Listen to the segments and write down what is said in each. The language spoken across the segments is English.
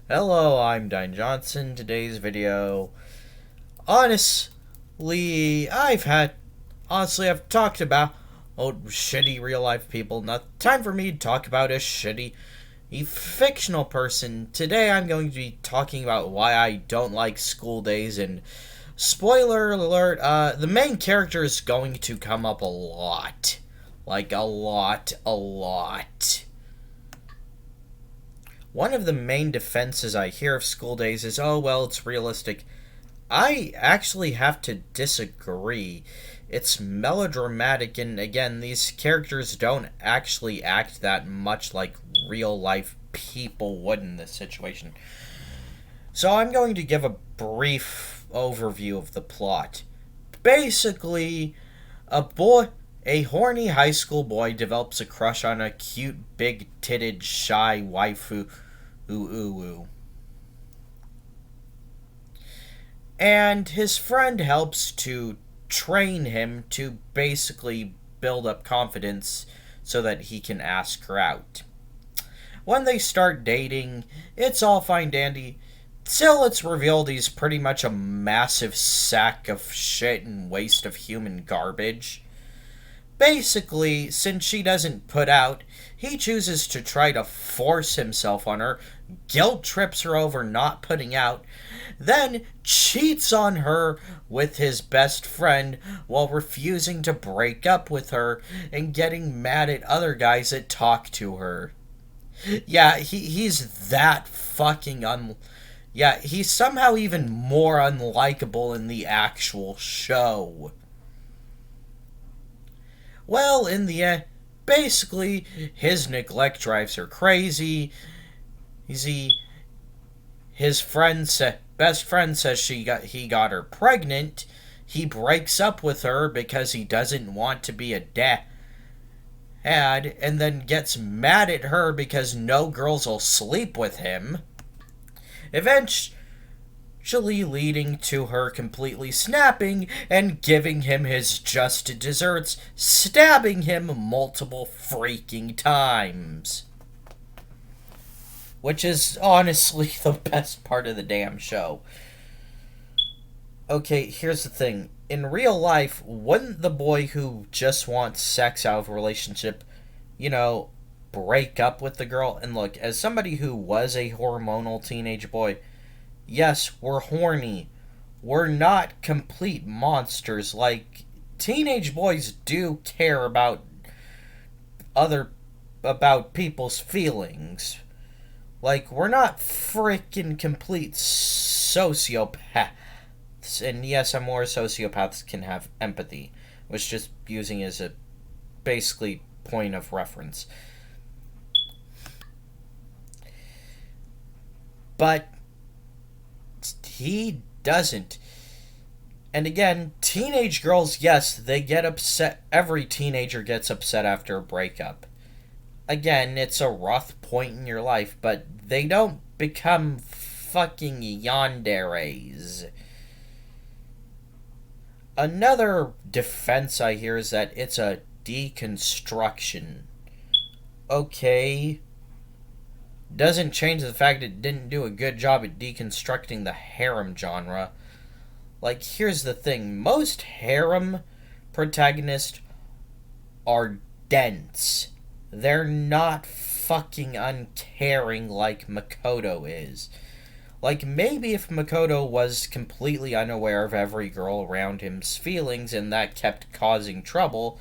Hello, I'm Dine Johnson. Today's video. Honestly, I've talked about shitty real life people. Not time for me to talk about a fictional person. Today I'm going to be talking about why I don't like school days, and spoiler alert, the main character is going to come up a lot. Like a lot. One of the main defenses I hear of school days is, oh, well, it's realistic. I actually have to disagree. It's melodramatic, and again, these characters don't actually act that much like real life people would in this situation. So I'm going to give a brief overview of the plot. Basically, a horny high school boy develops a crush on a cute, big titted, shy waifu. Ooh, ooh, ooh. And his friend helps to train him to basically build up confidence so that he can ask her out. When they start dating, it's all fine dandy. Till it's revealed he's pretty much a massive sack of shit and waste of human garbage. Basically, since she doesn't put out, he chooses to try to force himself on her, guilt trips her over not putting out, then cheats on her with his best friend while refusing to break up with her and getting mad at other guys that talk to her. Yeah, he's that fucking Yeah, he's somehow even more unlikable in the actual show. Well, in the end, basically, his neglect drives her crazy. He, his best friend says he got her pregnant. He breaks up with her because he doesn't want to be a dad, and then gets mad at her because no girls will sleep with him. Eventually, leading to her completely snapping and giving him his just desserts, stabbing him multiple freaking times. Which is honestly the best part of the damn show. Okay, here's the thing. In real life, wouldn't the boy who just wants sex out of a relationship, you know, break up with the girl? And look, as somebody who was a hormonal teenage boy, yes, we're horny. We're not complete monsters. Like, teenage boys do care other about people's feelings. Like, we're not freaking complete sociopaths. And yes, I'm more sociopaths can have empathy, which just using as a basically point of reference. But he doesn't. And again, teenage girls, yes, they get upset. Every teenager gets upset after a breakup. Again, it's a rough point in your life, but they don't become fucking yanderes. Another defense I hear is that it's a deconstruction. Okay. Doesn't change the fact it didn't do a good job at deconstructing the harem genre. Like, here's the thing. Most harem protagonists are dense. They're not fucking uncaring like Makoto is. Like, maybe if Makoto was completely unaware of every girl around him's feelings and that kept causing trouble,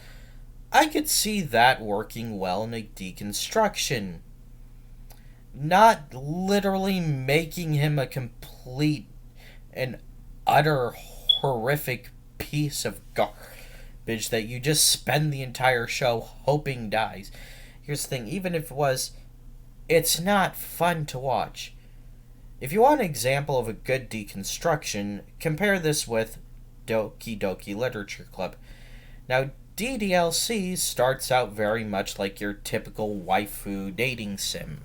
I could see that working well in a deconstruction. Not literally making him a complete and utter horrific piece of garbage that you just spend the entire show hoping dies. Here's the thing, even if it was, it's not fun to watch. If you want an example of a good deconstruction, compare this with Doki Doki Literature Club. Now, DDLC starts out very much like your typical waifu dating sim.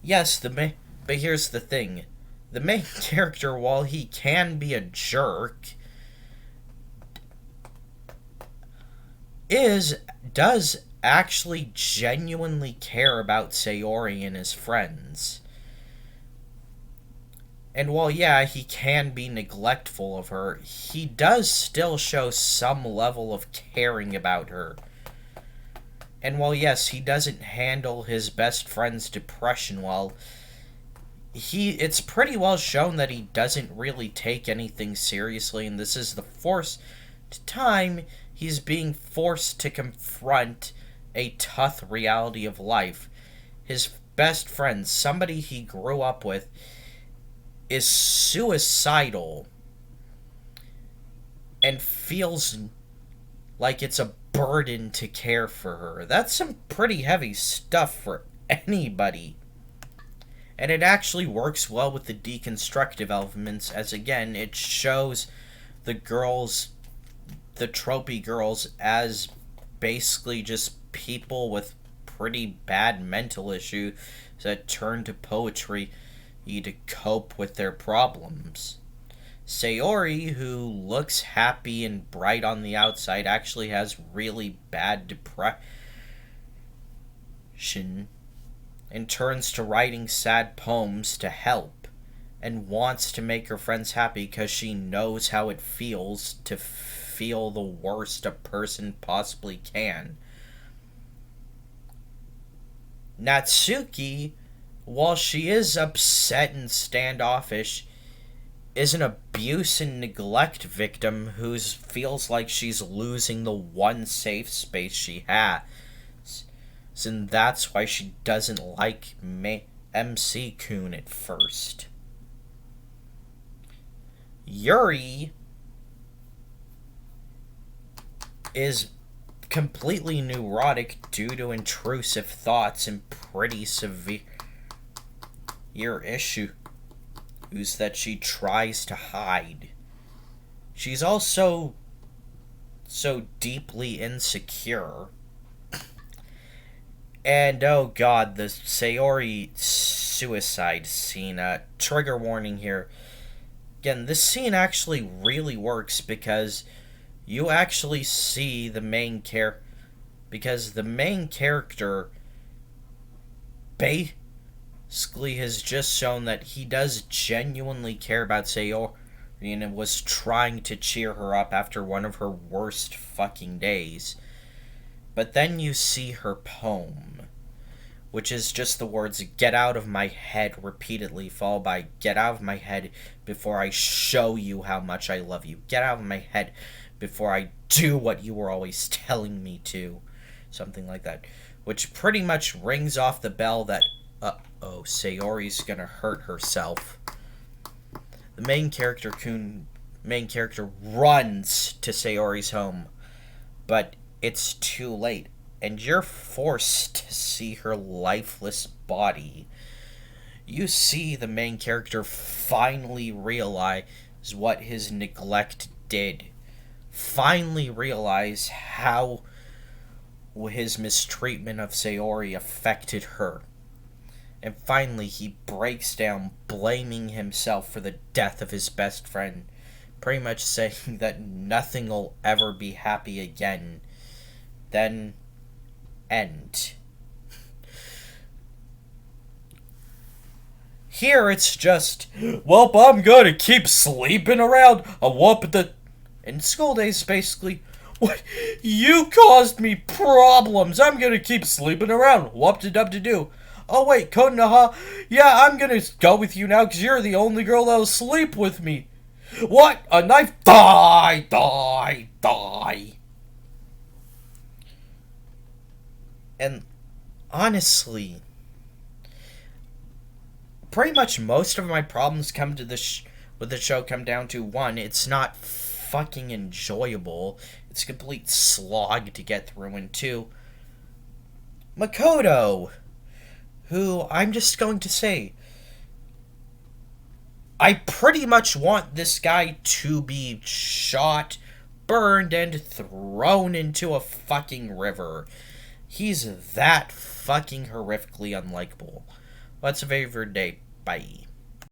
Yes, but here's the thing. The main character, while he can be a jerk, does actually genuinely care about Sayori and his friends. And while, yeah, he can be neglectful of her, he does still show some level of caring about her. And while, yes, he doesn't handle his best friend's depression well, it's pretty well shown that he doesn't really take anything seriously, and this is the first time he's being forced to confront a tough reality of life. His best friend, somebody he grew up with, is suicidal and feels like it's a burden to care for her. That's some pretty heavy stuff for anybody. And it actually works well with the deconstructive elements, as again, it shows the girls, the tropey girls, as basically just people with pretty bad mental issues that turn to poetry to cope with their problems. Sayori, who looks happy and bright on the outside, actually has really bad depression and turns to writing sad poems to help and wants to make her friends happy because she knows how it feels to feel the worst a person possibly can. Natsuki, while she is upset and standoffish, is an abuse and neglect victim who feels like she's losing the one safe space she has. And that's why she doesn't like MC-kun at first. Yuri is completely neurotic due to intrusive thoughts and pretty severe issues that she tries to hide. She's also so deeply insecure. And oh god, the Sayori suicide scene. Trigger warning here. Again, this scene actually really works because you actually see the main character. Because the main character basically has just shown that he does genuinely care about Sayori and was trying to cheer her up after one of her worst fucking days. But then you see her poem, which is just the words, "Get out of my head," repeatedly, followed by, "Get out of my head before I show you how much I love you. Get out of my head before I do what you were always telling me to." Something like that. Which pretty much rings off the bell that, Sayori's gonna hurt herself. The main character runs to Sayori's home, but it's too late, and you're forced to see her lifeless body. You see the main character finally realize what his neglect did. Finally realize how his mistreatment of Sayori affected her. And finally he breaks down, blaming himself for the death of his best friend, pretty much saying that nothing will ever be happy again. Then end. Here it's just, well, I'm gonna keep sleeping around. In school days, basically, what? You caused me problems. I'm gonna keep sleeping around. Whoop-de-dub-de-do. Oh wait, Konoha, yeah, I'm gonna go with you now because you're the only girl that'll sleep with me. What? A knife? Die, die, die. And honestly, pretty much most of my problems come to with the show come down to, one, it's not fucking enjoyable. It's a complete slog to get through. And two, Makoto, who I'm just going to say, I pretty much want this guy to be shot, burned, and thrown into a fucking river. He's that fucking horrifically unlikable. Let's have a favorite day. Bye.